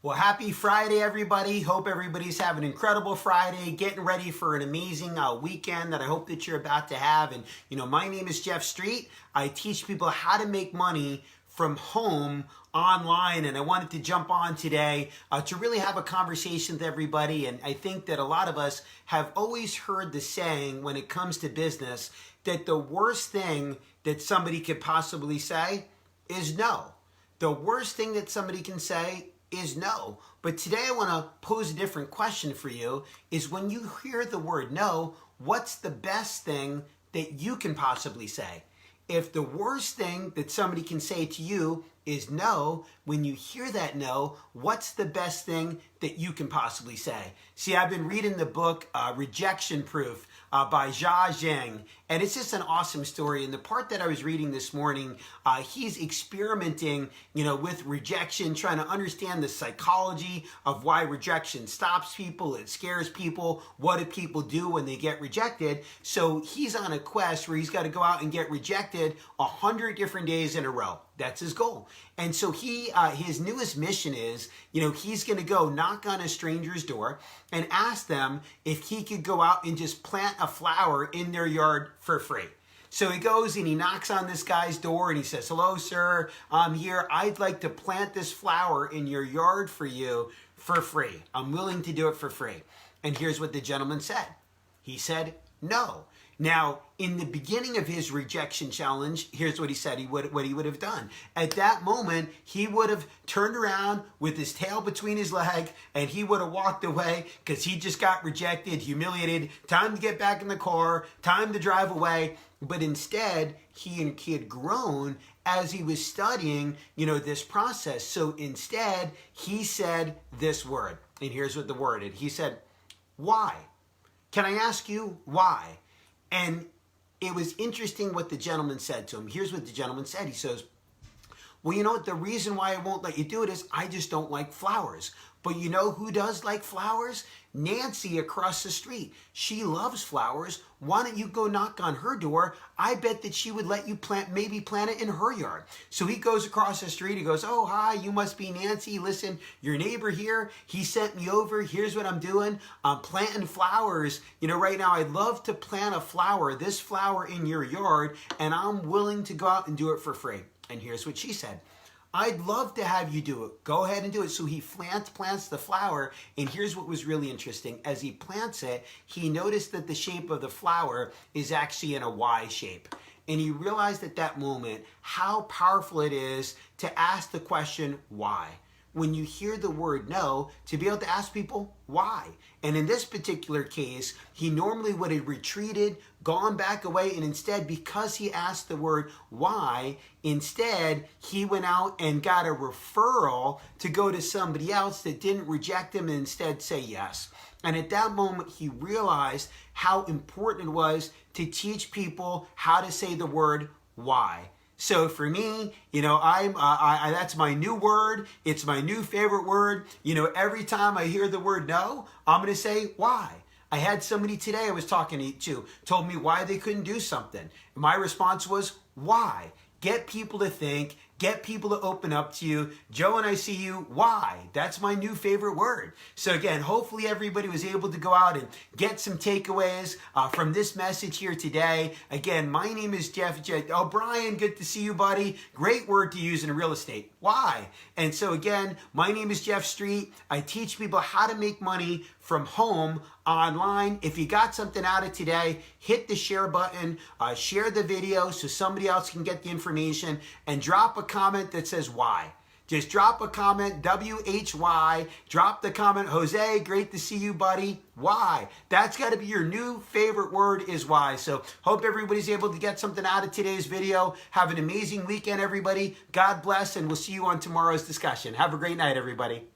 Well, happy Friday, everybody. Hope everybody's having an incredible Friday, getting ready for an amazing weekend that I hope that you're about to have. And, my name is Jeff Street. I teach people how to make money from home online, and I wanted to jump on today to really have a conversation with everybody. And I think that a lot of us have always heard the saying when it comes to business that the worst thing that somebody could possibly say is no. The worst thing that somebody can say is no. But today I want to pose a different question for you, is when you hear the word no, what's the best thing that you can possibly say? If the worst thing that somebody can say to you is no, when you hear that no, what's the best thing that you can possibly say? See, I've been reading the book Rejection Proof by Jia Zhang, and it's just an awesome story. And the part that I was reading this morning, he's experimenting, with rejection, trying to understand the psychology of why rejection stops people, it scares people, what do people do when they get rejected. So he's on a quest where he's got to go out and get rejected 100 different days in a row. That's his goal. And so his newest mission is, he's going to go knock on a stranger's door and ask them if he could go out and just plant a flower in their yard for free. So he goes and he knocks on this guy's door and he says, "Hello, sir, I'm here. I'd like to plant this flower in your yard for you for free. I'm willing to do it for free." And here's what the gentleman said. He said, "No." Now, in the beginning of his rejection challenge, here's what he said what he would have done. At that moment, he would have turned around with his tail between his legs and he would have walked away because he just got rejected, humiliated, time to get back in the car, time to drive away. But instead, he had grown as he was studying, this process. So instead, he said this word. And here's what the word is. He said, "Why? Can I ask you why?" And it was interesting what the gentleman said to him. Here's what the gentleman said. He says, "Well, you know what? The reason why I won't let you do it is I just don't like flowers. But you know who does like flowers? Nancy across the street. She loves flowers. Why don't you go knock on her door? I bet that she would let you plant it in her yard." So he goes across the street. He goes, "Oh, hi, you must be Nancy. Listen, your neighbor here, he sent me over. Here's what I'm doing. I'm planting flowers. Right now I'd love to plant this flower in your yard, and I'm willing to go out and do it for free." And here's what she said. "I'd love to have you do it. Go ahead and do it." So he plants the flower, and here's what was really interesting. As he plants it, he noticed that the shape of the flower is actually in a Y shape. And he realized at that moment how powerful it is to ask the question, why? When you hear the word no, to be able to ask people why. And in this particular case, he normally would have retreated, gone back away, and instead, because he asked the word why, instead, he went out and got a referral to go to somebody else that didn't reject him and instead say yes. And at that moment, he realized how important it was to teach people how to say the word why. So for me, that's my new word. It's my new favorite word. Every time I hear the word no, I'm going to say why. I had somebody today I was talking to told me why they couldn't do something. My response was why. Get people to think, get people to open up to you. Joe, and I see you, why? That's my new favorite word. So again, hopefully everybody was able to go out and get some takeaways from this message here today. Again, my name is Jeff. Oh, Brian, good to see you, buddy. Great word to use in real estate. Why? And so again, my name is Jeff Street. I teach people how to make money from home online. If you got something out of today, hit the share button, share the video so somebody else can get the information, and drop a comment that says why. Just drop a comment, WHY, drop the comment, "Jose, great to see you, buddy. Why?" That's got to be your new favorite word, is why. So hope everybody's able to get something out of today's video. Have an amazing weekend, everybody. God bless, and we'll see you on tomorrow's discussion. Have a great night, everybody.